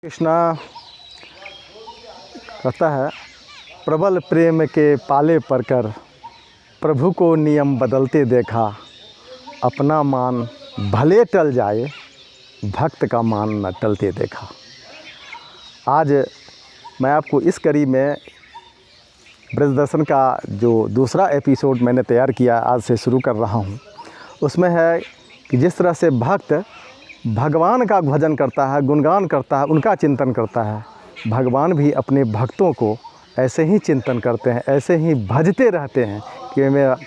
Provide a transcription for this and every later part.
कृष्णा कहता है, प्रबल प्रेम के पाले पड़कर प्रभु को नियम बदलते देखा। अपना मान भले टल जाए, भक्त का मान न टलते देखा। आज मैं आपको इस कड़ी में ब्रज दर्शन का जो दूसरा एपिसोड मैंने तैयार किया, आज से शुरू कर रहा हूँ। उसमें है कि जिस तरह से भक्त भगवान का भजन करता है, गुणगान करता है, उनका चिंतन करता है, भगवान भी अपने भक्तों को ऐसे ही चिंतन करते हैं, ऐसे ही भजते रहते हैं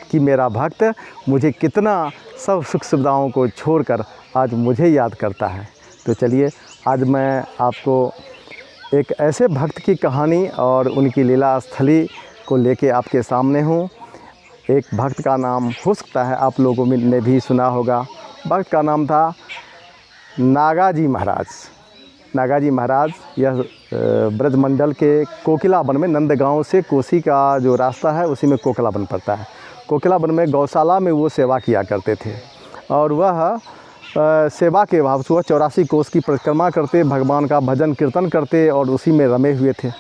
कि मेरा भक्त मुझे कितना सब सुख सुविधाओं को छोड़कर आज मुझे याद करता है। तो चलिए, आज मैं आपको एक ऐसे भक्त की कहानी और उनकी लीला स्थली को लेके आपके सामने हूँ। एक भक्त का नाम हो सकता है आप लोगों ने भी सुना होगा। भक्त का नाम था नागाजी महाराज। नागाजी महाराज यह ब्रजमंडल के कोकिलावन में, नंदगांव से कोसी का जो रास्ता है उसी में कोकिलावन पड़ता है। कोकिलावन में गौशाला में वो सेवा किया करते थे और वह सेवा के भाव से 84 कोस की परिक्रमा करते, भगवान का भजन कीर्तन करते और उसी में रमे हुए थे।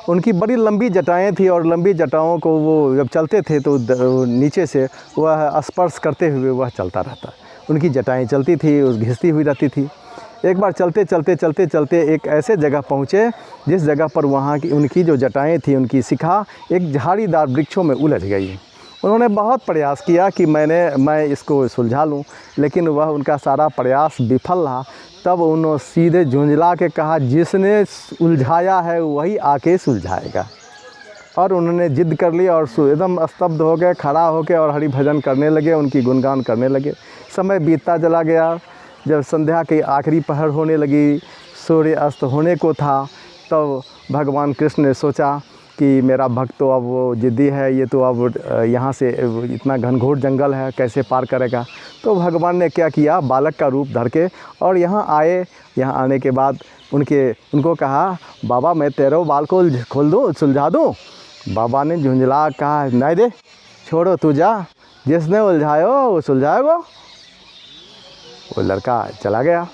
उनकी बड़ी लंबी जटाएं थी और लंबी जटाओं को वो जब चलते थे तो नीचे से वह स्पर्श करते हुए वह चलता रहता। उनकी जटाएं चलती थी, उस घिसती हुई रहती थी। एक बार चलते एक ऐसे जगह पहुँचे जिस जगह पर वहाँ की उनकी जो जटाएं थी, उनकी शिखा एक झाड़ीदार वृक्षों में उलझ गई। उन्होंने बहुत प्रयास किया कि मैं इसको सुलझा लूँ, लेकिन वह उनका सारा प्रयास विफल रहा। तब उन्होंने सीधे झुंझला के कहा, जिसने उलझाया है वही आके सुलझाएगा। और उन्होंने जिद कर ली और एकदम स्तब्ध हो गए, खड़ा होकर और हरि भजन करने लगे, उनकी गुणगान करने लगे। समय बीतता चला गया। जब संध्या की आखिरी पहर होने लगी, सूर्य अस्त होने को था, तब भगवान कृष्ण ने सोचा कि मेरा भक्त तो अब वो ज़िद्दी है, ये तो अब यहाँ से इतना घनघोर जंगल है, कैसे पार करेगा। तो भगवान ने क्या किया, बालक का रूप धर के और यहाँ आए। यहाँ आने के बाद उनको कहा, बाबा मैं तेरे बाल को खोल दूँ, सुलझा दूँ। बाबा ने झुंझला कहा, नहीं दे, छोड़ो तू जा, जिसने उलझायो वो सुलझाएगा। वो लड़का चला गया।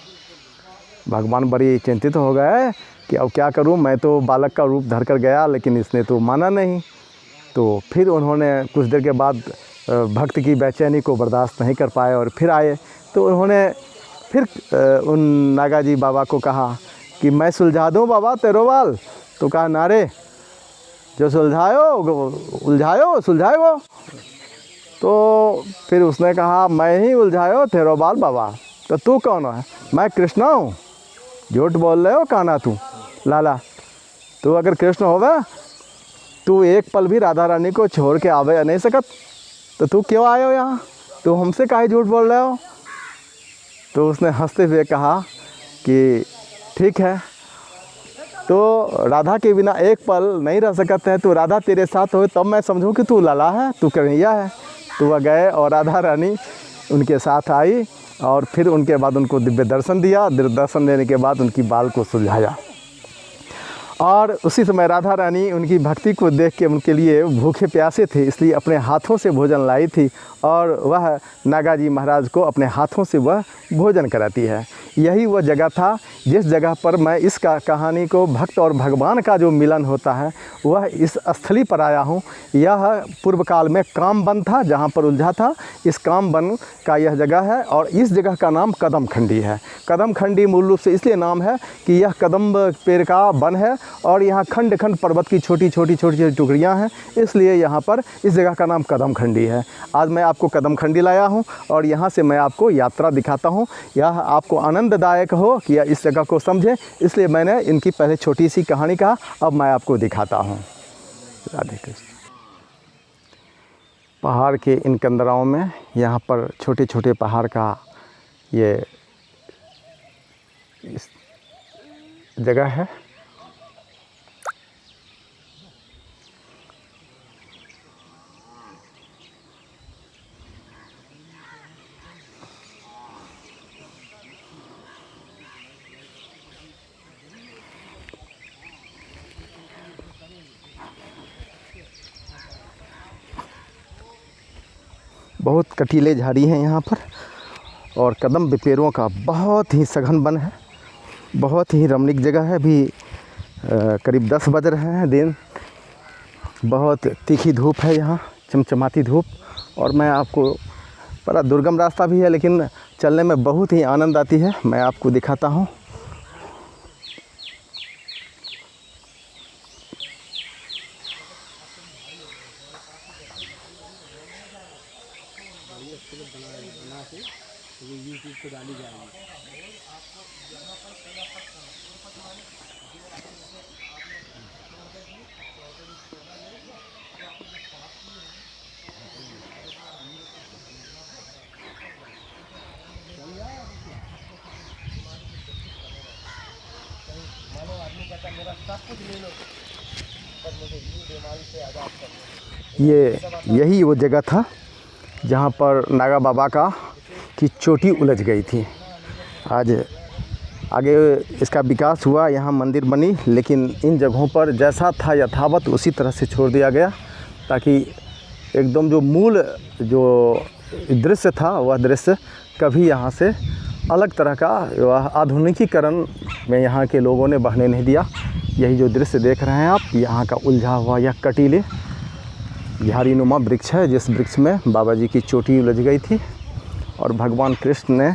भगवान बड़ी चिंतित हो गए कि अब क्या करूं, मैं तो बालक का रूप धर कर गया लेकिन इसने तो माना नहीं। तो फिर उन्होंने कुछ देर के बाद भक्त की बेचैनी को बर्दाश्त नहीं कर पाए और फिर आए। तो उन्होंने फिर उन नागाजी बाबा को कहा कि मैं सुलझा दूं बाबा तेरो बाल। तो कहा, नारे, जो उलझायो सुलझाएगो। तो फिर उसने कहा, मैं ही उलझायो तेरो बाल बाबा। तो तू कौन है? मैं कृष्ण हूँ। झूठ बोल रहे हो काना तू लाला। तू अगर कृष्ण होवे, तू एक पल भी राधा रानी को छोड़ के आवे नहीं सकत। तो तू क्यों आए हो यहाँ? तू हमसे काहे झूठ बोल रहे हो? तो उसने हंसते हुए कहा कि ठीक है, तो राधा के बिना एक पल नहीं रह सकते हैं। तो राधा तेरे साथ हो तब मैं समझूं कि तू लाला है, तू कन्हैया है। तो वह गए और राधा रानी उनके साथ आई और फिर उनके बाद उनको दिव्य दर्शन दिया। दिव्य दर्शन देने के बाद उनकी बाल को सुलझाया। और उसी समय राधा रानी उनकी भक्ति को देख के उनके लिए भूखे प्यासे थे, इसलिए अपने हाथों से भोजन लाई थी और वह नागाजी महाराज को अपने हाथों से वह भोजन कराती है। यही वह जगह था जिस जगह पर मैं इस कहानी को, भक्त और भगवान का जो मिलन होता है, वह इस स्थली पर आया हूँ। यह पूर्व काल में कामवन था, जहाँ पर उलझा था। इस कामवन का यह जगह है और इस जगह का नाम कदम खंडी है। कदम खंडी मूल रूप से इसलिए नाम है कि यह कदम पेड़ का वन है और यहाँ खंड खंड पर्वत की छोटी छोटी टुकड़ियाँ हैं, इसलिए यहाँ पर इस जगह का नाम कदम खंडी है। आज मैं आपको कदम खंडी लाया हूँ और यहाँ से मैं आपको यात्रा दिखाता हूँ। यह आपको आनंददायक हो कि इस जगह को समझें, इसलिए मैंने इनकी पहले छोटी सी कहानी कहा, अब मैं आपको दिखाता हूँ। राधे कृष्ण। पहाड़ के इन कंदराओं में, यहाँ पर छोटे छोटे पहाड़ का ये इस जगह है। बहुत कटीले झाड़ी हैं यहाँ पर और कदम पेड़ों का बहुत ही सघन वन है। बहुत ही रमणीक जगह है। अभी करीब 10 बज रहे हैं दिन। बहुत तीखी धूप है यहाँ, चमचमाती धूप। और मैं आपको, बड़ा दुर्गम रास्ता भी है लेकिन चलने में बहुत ही आनंद आती है। मैं आपको दिखाता हूँ। यही वो जगह था जहाँ पर नागा बाबा की चोटी उलझ गई थी। आज आगे इसका विकास हुआ, यहाँ मंदिर बनी, लेकिन इन जगहों पर जैसा था यथावत उसी तरह से छोड़ दिया गया, ताकि एकदम जो मूल जो दृश्य था वह दृश्य कभी यहाँ से अलग तरह का वह आधुनिकीकरण में यहाँ के लोगों ने बढ़ने नहीं दिया। यही जो दृश्य देख रहे हैं आप, यहाँ का उलझा हुआ यह कटीले झाड़ीनुमा वृक्ष है, जिस वृक्ष में बाबा जी की चोटी उलझ गई थी और भगवान कृष्ण ने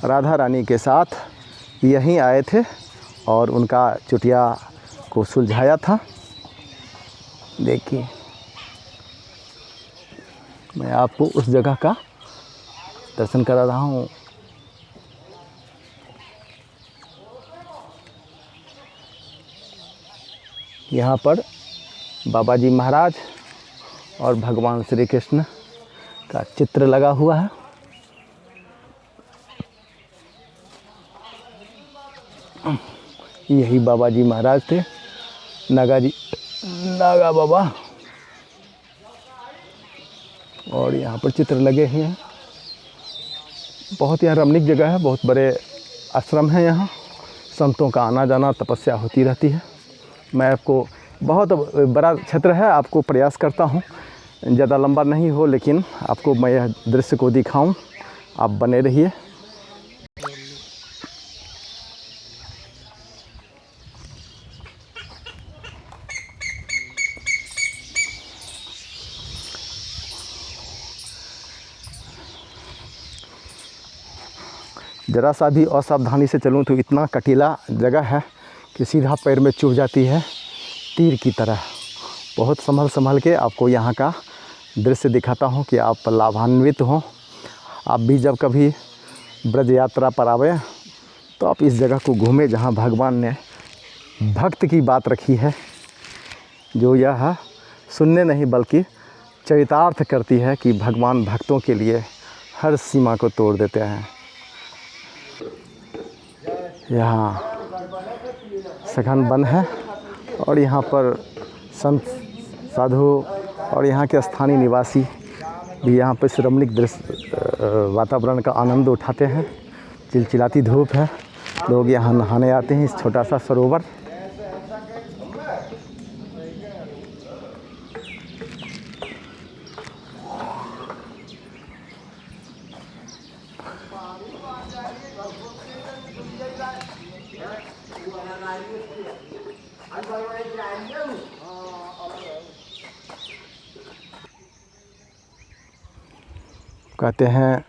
राधा रानी के साथ यहीं आए थे और उनका चुटिया को सुलझाया था। देखिए, मैं आपको उस जगह का दर्शन करा रहा हूँ। यहाँ पर बाबा जी महाराज और भगवान श्री कृष्ण का चित्र लगा हुआ है। यही बाबा जी महाराज थे, नागा बाबा, और यहाँ पर चित्र लगे हुए हैं। बहुत यहाँ रमणीक जगह है, बहुत बड़े आश्रम है। यहाँ संतों का आना जाना, तपस्या होती रहती है। मैं आपको, बहुत बड़ा क्षेत्र है, आपको प्रयास करता हूँ ज़्यादा लंबा नहीं हो, लेकिन आपको मैं यह दृश्य को दिखाऊं। आप बने रहिए। ज़रा सा भी असावधानी से चलूँ तो इतना कटीला जगह है कि सीधा पैर में चुभ जाती है तीर की तरह। बहुत संभल के आपको यहाँ का दृश्य दिखाता हूँ कि आप लाभान्वित हों। आप भी जब कभी ब्रज यात्रा पर आवे तो आप इस जगह को घूमें जहाँ भगवान ने भक्त की बात रखी है, जो यह सुनने नहीं बल्कि चरितार्थ करती है कि भगवान भक्तों के लिए हर सीमा को तोड़ देते हैं। यहाँ सघन वन है और यहाँ पर संत साधु और यहाँ के स्थानीय निवासी भी यहाँ पर रमणीक दृश्य वातावरण का आनंद उठाते हैं। चिलचिलाती धूप है, लोग यहाँ नहाने आते हैं। इस छोटा सा सरोवर कहते हैं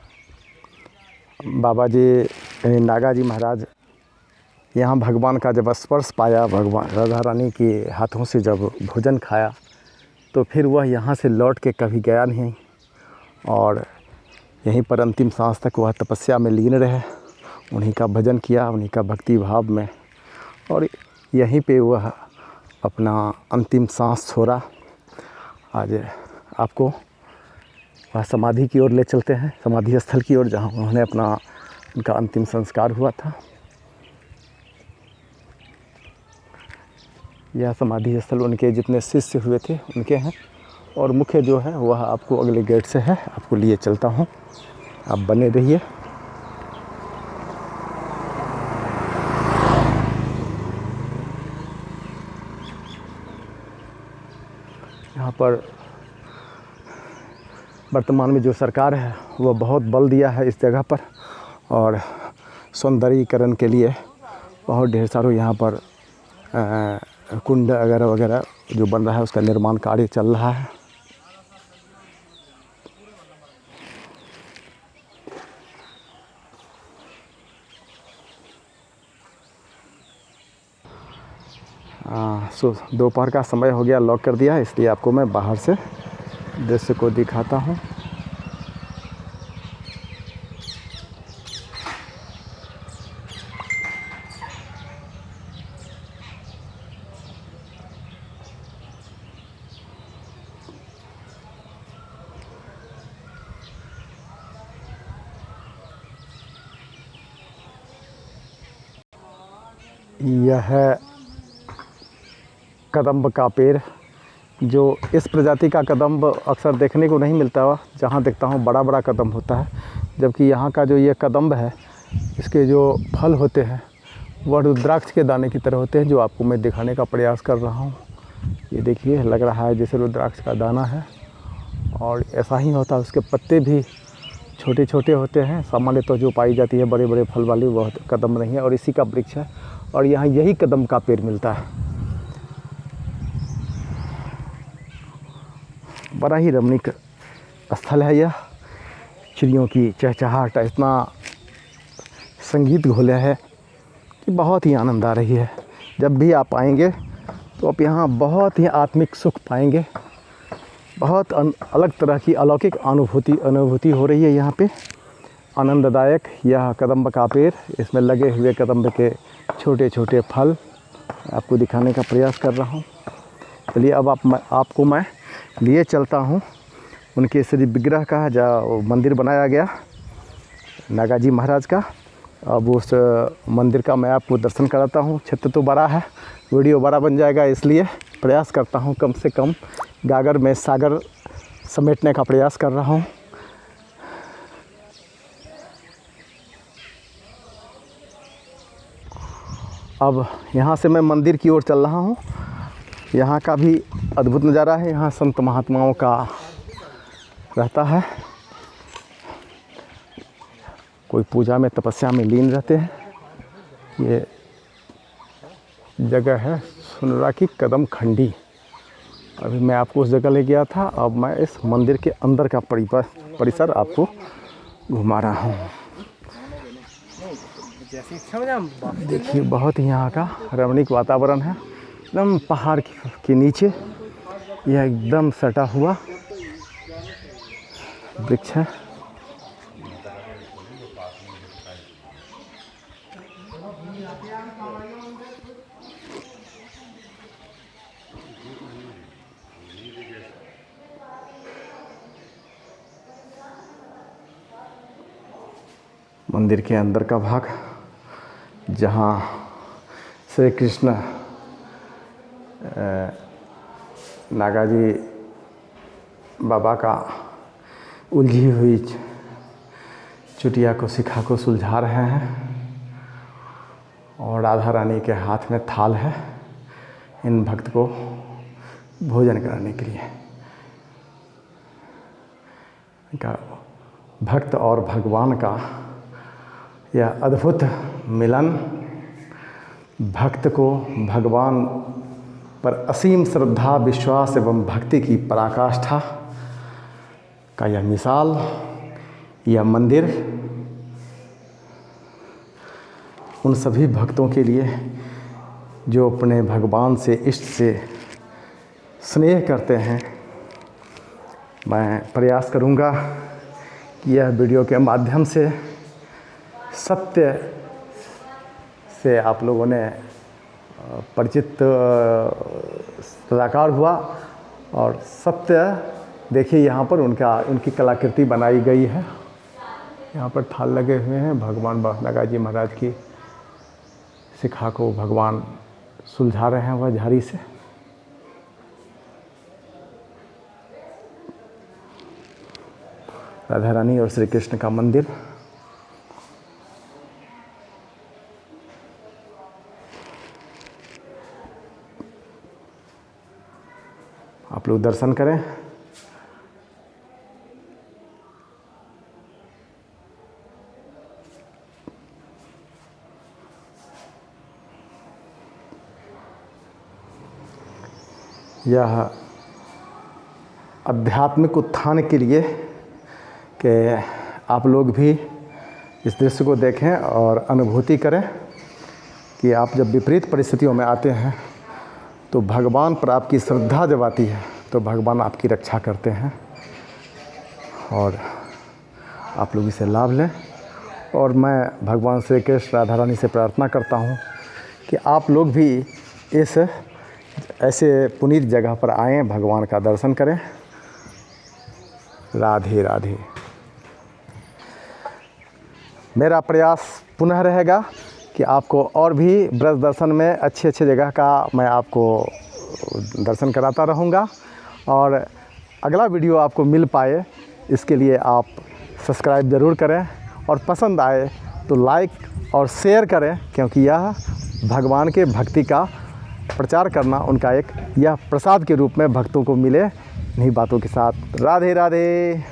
बाबा जी नागा जी महाराज यहाँ भगवान का जब स्पर्श पाया, भगवान राधा रानी के हाथों से जब भोजन खाया, तो फिर वह यहाँ से लौट के कभी गया नहीं और यहीं पर अंतिम सांस तक वह तपस्या में लीन रहे। उन्हीं का भजन किया, उन्हीं का भक्ति भाव में, और यहीं पे वह अपना अंतिम सांस छोड़ा। आज आपको वह समाधि की ओर ले चलते हैं, समाधि स्थल की ओर, जहाँ उन्होंने उनका अंतिम संस्कार हुआ था। यह समाधि स्थल उनके जितने शिष्य हुए थे उनके हैं, और मुख्य जो है वह आपको अगले गेट से है, आपको लिए चलता हूँ। आप बने रहिए। यहाँ पर वर्तमान में जो सरकार है वह बहुत बल दिया है इस जगह पर, और सौंदर्यीकरण के लिए बहुत ढेर सारे यहाँ पर कुंड वगैरह वगैरह जो बन रहा है उसका निर्माण कार्य चल रहा है। दोपहर का समय हो गया, लॉक कर दिया है, इसलिए आपको मैं बाहर से दृश्य को दिखाता हूँ। यह है कदम्ब का पेड़। जो इस प्रजाति का कदम्ब अक्सर देखने को नहीं मिलता, जहाँ देखता हूँ बड़ा बड़ा कदम्ब होता है, जबकि यहाँ का जो ये कदम्ब है इसके जो फल होते हैं वह रुद्राक्ष के दाने की तरह होते हैं, जो आपको मैं दिखाने का प्रयास कर रहा हूँ। ये देखिए, लग रहा है जैसे रुद्राक्ष का दाना है और ऐसा ही होता है। उसके पत्ते भी छोटे छोटे होते हैं। सामान्य तो जो पाई जाती है बड़े बड़े फल वाली वह कदम्ब नहीं है, और इसी का वृक्ष है, और यहाँ यही कदम्ब का पेड़ मिलता है। बड़ा ही रमणीक स्थल है यह। चिड़ियों की चहचहाहट इतना संगीत घोले है कि बहुत ही आनंद आ रही है। जब भी आप आएंगे तो आप यहाँ बहुत ही आत्मिक सुख पाएंगे। बहुत अलग तरह की अलौकिक अनुभूति हो रही है यहाँ पे, आनंददायक। यह कदम्ब का पेड़, इसमें लगे हुए कदम्ब के छोटे छोटे फल आपको दिखाने का प्रयास कर रहा हूँ। चलिए अब आपको मैं लिए चलता हूँ उनके श्री विग्रह का, जो मंदिर बनाया गया नागाजी महाराज का। अब उस मंदिर का मैं आपको दर्शन कराता हूँ। क्षेत्र तो बड़ा है, वीडियो बड़ा बन जाएगा, इसलिए प्रयास करता हूँ कम से कम गागर में सागर समेटने का प्रयास कर रहा हूँ। अब यहाँ से मैं मंदिर की ओर चल रहा हूँ। यहाँ का भी अद्भुत नज़ारा है। यहाँ संत महात्माओं का रहता है, कोई पूजा में तपस्या में लीन रहते हैं। ये जगह है सुनरा की कदम खंडी। अभी मैं आपको उस जगह ले गया था, अब मैं इस मंदिर के अंदर का परिसर आपको घुमा रहा हूँ। देखिए, बहुत ही यहाँ का रमणीक वातावरण है। एकदम पहाड़ के नीचे यह एकदम सटा हुआ वृक्ष है। मंदिर के अंदर का भाग, जहाँ श्री कृष्ण नागाजी बाबा का उलझी हुई चुटिया को शिखा को सुलझा रहे हैं, और राधा रानी के हाथ में थाल है इन भक्त को भोजन कराने के लिए। इनका भक्त और भगवान का यह अद्भुत मिलन, भक्त को भगवान पर असीम श्रद्धा, विश्वास एवं भक्ति की पराकाष्ठा का यह मिसाल, यह मंदिर उन सभी भक्तों के लिए जो अपने भगवान से, इष्ट से स्नेह करते हैं। मैं प्रयास करूंगा कि यह वीडियो के माध्यम से सत्य से आप लोगों ने परिचित सदाकार हुआ, और सत्य देखिए यहाँ पर उनकी कलाकृति बनाई गई है। यहाँ पर थाल लगे हुए हैं, भगवान नागाजी महाराज की शिखा को भगवान सुलझा रहे हैं वह झाड़ी से। राधा रानी और श्री कृष्ण का मंदिर। आप लोग दर्शन करें। यह आध्यात्मिक उत्थान के लिए कि आप लोग भी इस दृश्य को देखें और अनुभूति करें कि आप जब विपरीत परिस्थितियों में आते हैं तो भगवान पर आपकी श्रद्धा जब आती है तो भगवान आपकी रक्षा करते हैं। और आप लोग इसे लाभ लें। और मैं भगवान श्री कृष्ण राधा रानी से प्रार्थना करता हूँ कि आप लोग भी इस ऐसे पुनीत जगह पर आएँ, भगवान का दर्शन करें। राधे राधे। मेरा प्रयास पुनः रहेगा कि आपको और भी ब्रज दर्शन में अच्छे अच्छे जगह का मैं आपको दर्शन कराता रहूँगा। और अगला वीडियो आपको मिल पाए इसके लिए आप सब्सक्राइब ज़रूर करें और पसंद आए तो लाइक और शेयर करें, क्योंकि यह भगवान के भक्ति का प्रचार करना उनका एक यह प्रसाद के रूप में भक्तों को मिले इन्हीं बातों के साथ। राधे राधे।